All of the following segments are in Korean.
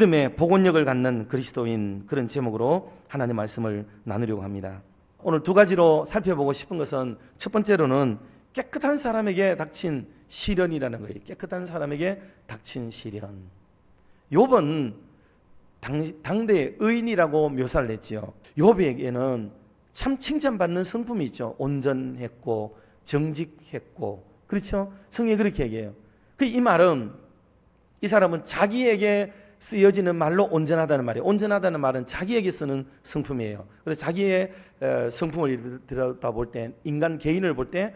믿음의 복원력을 갖는 그리스도인, 그런 제목으로 하나님 말씀을 나누려고 합니다. 오늘 두 가지로 살펴보고 싶은 것은, 첫 번째로는 깨끗한 사람에게 닥친 시련이라는 거예요. 깨끗한 사람에게 닥친 시련. 욥은 당대의 의인이라고 묘사를 했지요. 욥에게는 참 칭찬받는 성품이 있죠. 온전했고 정직했고, 그렇죠? 성경이 그렇게 얘기해요. 이 말은, 이 사람은 자기에게 쓰여지는 말로 온전하다는 말이에요. 온전하다는 말은 자기에게 쓰는 성품이에요. 그래서 자기의 성품을 들여다볼 때, 인간 개인을 볼 때,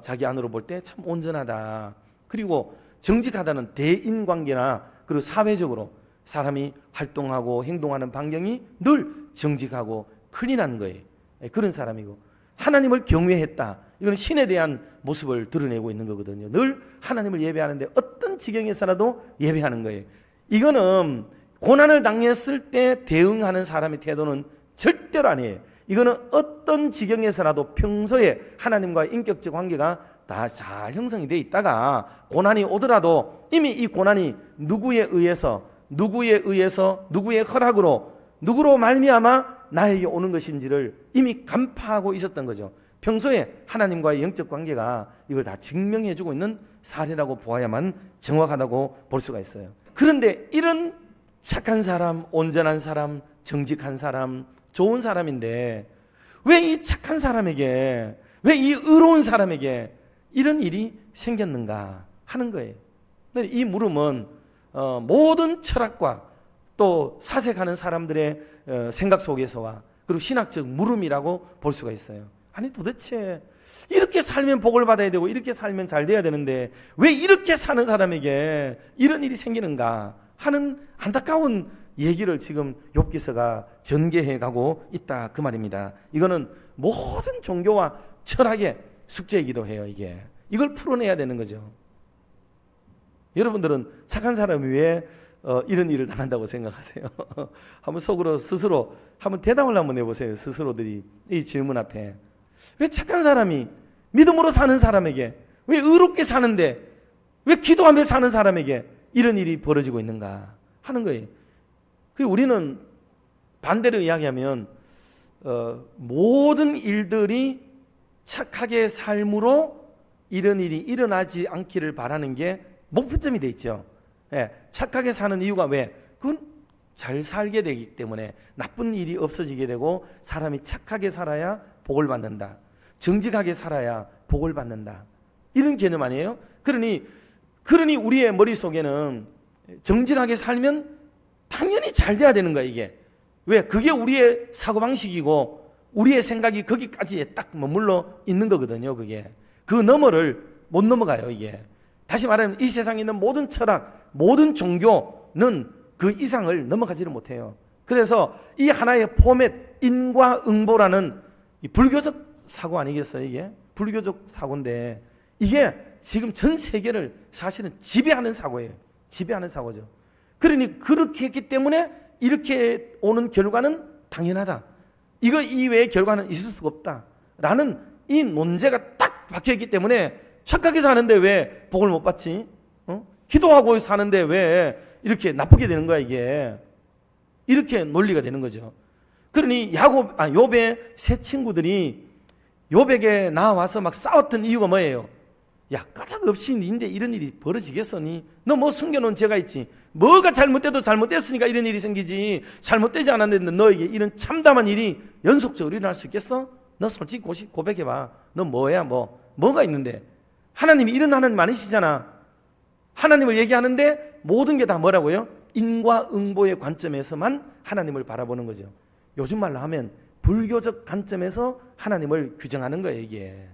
자기 안으로 볼 때 참 온전하다. 그리고 정직하다는 대인관계나 그리고 사회적으로 사람이 활동하고 행동하는 반경이 늘 정직하고 클린한 거예요. 그런 사람이고, 하나님을 경외했다. 이건 신에 대한 모습을 드러내고 있는 거거든요. 늘 하나님을 예배하는데 어떤 지경에서라도 예배하는 거예요. 이거는 고난을 당했을 때 대응하는 사람의 태도는 절대로 아니에요. 이거는 어떤 지경에서라도 평소에 하나님과의 인격적 관계가 다 잘 형성이 되어 있다가 고난이 오더라도 이미 이 고난이 누구에 의해서 누구의 허락으로, 누구로 말미암아 나에게 오는 것인지를 이미 간파하고 있었던 거죠. 평소에 하나님과의 영적 관계가 이걸 다 증명해주고 있는 사례라고 보아야만 정확하다고 볼 수가 있어요. 그런데 이런 착한 사람, 온전한 사람, 정직한 사람, 좋은 사람인데 왜 이 착한 사람에게, 왜 이 의로운 사람에게 이런 일이 생겼는가 하는 거예요. 이 물음은 모든 철학과 또 사색하는 사람들의 생각 속에서와, 그리고 신학적 물음이라고 볼 수가 있어요. 아니 도대체 이렇게 살면 복을 받아야 되고 이렇게 살면 잘 돼야 되는데 왜 이렇게 사는 사람에게 이런 일이 생기는가 하는 안타까운 얘기를 지금 욥기서가 전개해 가고 있다, 그 말입니다. 이거는 모든 종교와 철학의 숙제이기도 해요. 이걸 풀어내야 되는 거죠. 여러분들은 착한 사람이 왜 이런 일을 당한다고 생각하세요? 한번 속으로 스스로 한번 대답을 한번 해보세요. 스스로들이 이 질문 앞에. 왜 착한 사람이, 믿음으로 사는 사람에게, 왜 의롭게 사는데, 왜 기도하며 사는 사람에게 이런 일이 벌어지고 있는가 하는 거예요. 우리는 반대로 이야기하면 모든 일들이 착하게 삶으로 이런 일이 일어나지 않기를 바라는 게 목표점이 돼 있죠. 착하게 사는 이유가 왜? 그건 잘 살게 되기 때문에, 나쁜 일이 없어지게 되고 사람이 착하게 살아야 복을 받는다, 정직하게 살아야 복을 받는다, 이런 개념 아니에요? 그러니 우리의 머릿속에는 정직하게 살면 당연히 잘 돼야 되는 거야. 이게 왜? 그게 우리의 사고방식이고 우리의 생각이 거기까지 딱 머물러 있는 거거든요. 그게 그 너머를 못 넘어가요. 이게 다시 말하면 이 세상에 있는 모든 철학, 모든 종교는 그 이상을 넘어가지를 못해요. 그래서 이 하나의 포맷, 인과응보라는 이 불교적 사고 아니겠어요? 이게 불교적 사고인데 이게 지금 전 세계를 사실은 지배하는 사고예요. 지배하는 사고죠. 그러니 그렇게 했기 때문에 이렇게 오는 결과는 당연하다, 이거 이외의 결과는 있을 수가 없다 라는 이 논제가 딱 박혀있기 때문에 착하게 사는데 왜 복을 못 받지? 기도하고 사는데 왜 이렇게 나쁘게 되는 거야? 이게 이렇게 논리가 되는 거죠. 그러니 욥의 세 친구들이 욥에게 나와서 막 싸웠던 이유가 뭐예요? 야, 까닭 없이 니인데 이런 일이 벌어지겠어니? 너 뭐 숨겨놓은 죄가 있지? 뭐가 잘못돼도 잘못됐으니까 이런 일이 생기지, 잘못되지 않았는데 너에게 이런 참담한 일이 연속적으로 일어날 수 있겠어? 너 솔직히 고백해봐. 너 뭐야? 뭐가 있는데? 하나님이 이런 하나님 아니시잖아. 하나님을 얘기하는데 모든 게 다 뭐라고요? 인과응보의 관점에서만 하나님을 바라보는 거죠. 요즘 말로 하면 불교적 관점에서 하나님을 규정하는 거예요. 이게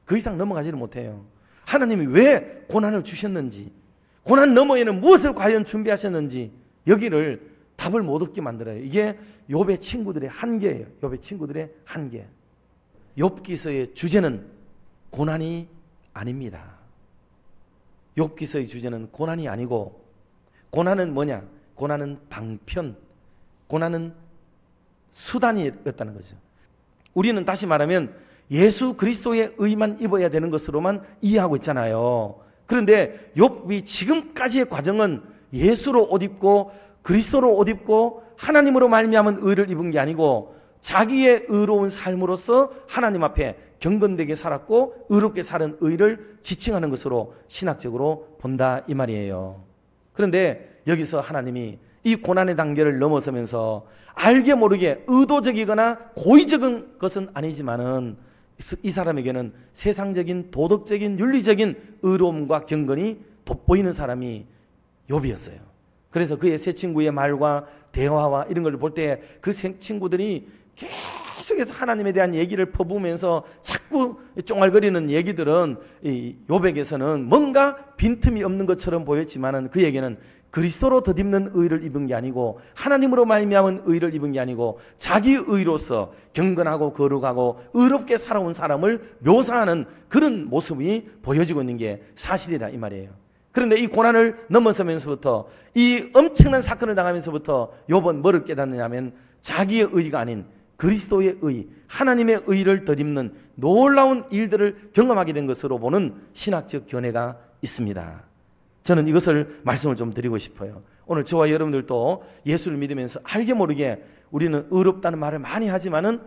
그 이상 넘어가지를 못해요. 하나님이 왜 고난을 주셨는지, 고난 너머에는 무엇을 과연 준비하셨는지 여기를 답을 못 얻게 만들어요. 이게 욥의 친구들의 한계예요. 욥의 친구들의 한계. 욥기서의 주제는 고난이 아닙니다. 욥기서의 주제는 고난이 아니고, 고난은 뭐냐? 고난은 방편, 고난은 수단이었다는 거죠. 우리는 다시 말하면 예수 그리스도의 의만 입어야 되는 것으로만 이해하고 있잖아요. 그런데 욥이 지금까지의 과정은 예수로 옷 입고 그리스도로 옷 입고 하나님으로 말미암은 의를 입은 게 아니고 자기의 의로운 삶으로서 하나님 앞에 경건되게 살았고 의롭게 사는 의를 지칭하는 것으로 신학적으로 본다 이 말이에요. 그런데 여기서 하나님이 이 고난의 단계를 넘어서면서 알게 모르게 의도적이거나 고의적인 것은 아니지만은 이 사람에게는 세상적인 도덕적인 윤리적인 의로움과 경건이 돋보이는 사람이 욥이었어요. 그래서 그의 세 친구의 말과 대화와 이런 걸 볼 때 그 세 친구들이 계속해서 하나님에 대한 얘기를 퍼부으면서 자꾸 쫑알거리는 얘기들은 이 욥에게서는 뭔가 빈틈이 없는 것처럼 보였지만은 그에게는 그리스도로 덧입는 의를 입은 게 아니고 하나님으로 말미암은 의를 입은 게 아니고 자기 의로서 경건하고 거룩하고 의롭게 살아온 사람을 묘사하는 그런 모습이 보여지고 있는 게 사실이라 이 말이에요. 그런데 이 고난을 넘어서면서부터 이 엄청난 사건을 당하면서부터 욥은 뭐를 깨닫느냐면 자기의 의가 아닌 그리스도의 의, 하나님의 의를 덧입는 놀라운 일들을 경험하게 된 것으로 보는 신학적 견해가 있습니다. 저는 이것을 말씀을 좀 드리고 싶어요. 오늘 저와 여러분들도 예수를 믿으면서 알게 모르게 우리는 의롭다는 말을 많이 하지만은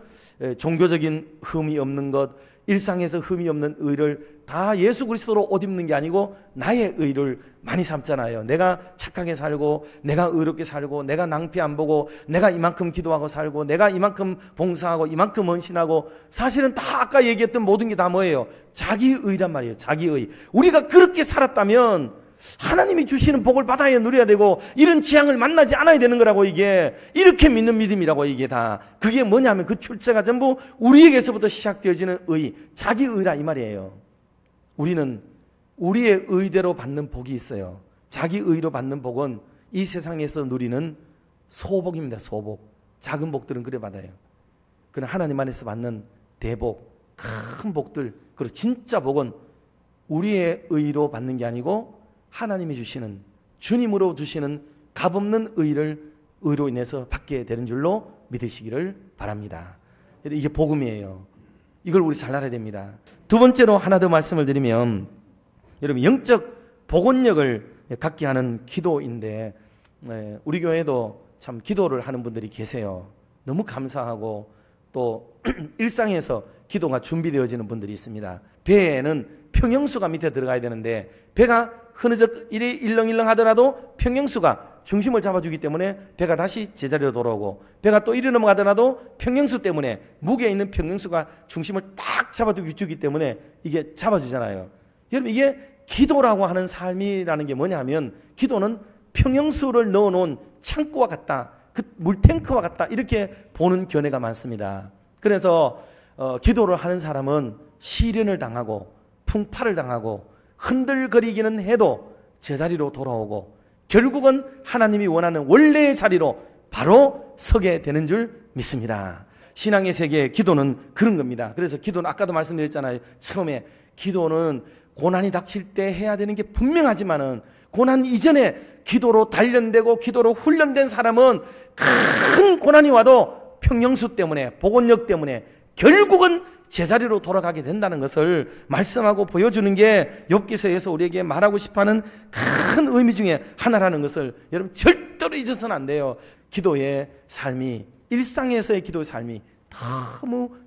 종교적인 흠이 없는 것, 일상에서 흠이 없는 의를 다 예수 그리스도로 옷 입는 게 아니고 나의 의를 많이 삼잖아요. 내가 착하게 살고 내가 의롭게 살고 내가 낭피 안 보고 내가 이만큼 기도하고 살고 내가 이만큼 봉사하고 이만큼 헌신하고 사실은 다 아까 얘기했던 모든 게 다 뭐예요? 자기 의란 말이에요. 자기 의. 우리가 그렇게 살았다면 하나님이 주시는 복을 받아야 누려야 되고 이런 지향을 만나지 않아야 되는 거라고 이게 이렇게 믿는 믿음이라고 이게 다 그게 뭐냐면 그 출처가 전부 우리에게서부터 시작되어지는 의, 자기 의라 이 말이에요. 우리는 우리의 의대로 받는 복이 있어요. 자기 의로 받는 복은 이 세상에서 누리는 소복입니다. 소복. 작은 복들은 그래 받아요. 그러나 하나님 안에서 받는 대복, 큰 복들, 그리고 진짜 복은 우리의 의로 받는 게 아니고 하나님이 주시는 주님으로 주시는 값없는 의를 의로 인해서 받게 되는 줄로 믿으시기를 바랍니다. 이게 복음이에요. 이걸 우리 잘 알아야 됩니다. 두 번째로 하나 더 말씀을 드리면 여러분 영적 복원력을 갖게 하는 기도인데 우리 교회도 참 기도를 하는 분들이 계세요. 너무 감사하고 또 일상에서 기도가 준비되어지는 분들이 있습니다. 배에는 평형수가 밑에 들어가야 되는데 배가 흐느적 이리 일렁일렁 하더라도 평형수가 중심을 잡아주기 때문에 배가 다시 제자리로 돌아오고 배가 또 이리 넘어가더라도 평형수 때문에 무게에 있는 평형수가 중심을 딱 잡아주기 때문에 이게 잡아주잖아요. 여러분 이게 기도라고 하는 삶이라는 게 뭐냐면 기도는 평형수를 넣어놓은 창고와 같다. 그 물탱크와 같다. 이렇게 보는 견해가 많습니다. 그래서 기도를 하는 사람은 시련을 당하고 풍파를 당하고 흔들거리기는 해도 제자리로 돌아오고 결국은 하나님이 원하는 원래의 자리로 바로 서게 되는 줄 믿습니다. 신앙의 세계의 기도는 그런 겁니다. 그래서 기도는 아까도 말씀드렸잖아요. 처음에 기도는 고난이 닥칠 때 해야 되는 게 분명하지만은 고난 이전에 기도로 단련되고 기도로 훈련된 사람은 큰 고난이 와도 평형수 때문에 복원력 때문에 결국은 제자리로 돌아가게 된다는 것을 말씀하고 보여주는 게 욥기서에서 우리에게 말하고 싶어하는 큰 의미 중에 하나라는 것을 여러분 절대로 잊어서는 안 돼요. 기도의 삶이 일상에서의 기도의 삶이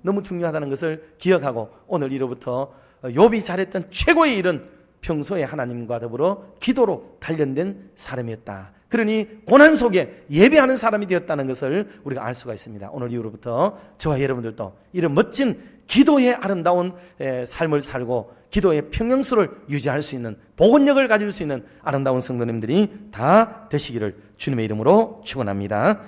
너무 중요하다는 것을 기억하고 오늘 이로부터 욥이 잘했던 최고의 일은 평소에 하나님과 더불어 기도로 단련된 사람이었다. 그러니 고난 속에 예배하는 사람이 되었다는 것을 우리가 알 수가 있습니다. 오늘 이후로부터 저와 여러분들도 이런 멋진 기도의 아름다운 삶을 살고 기도의 평형수를 유지할 수 있는 복원력을 가질 수 있는 아름다운 성도님들이 다 되시기를 주님의 이름으로 축원합니다.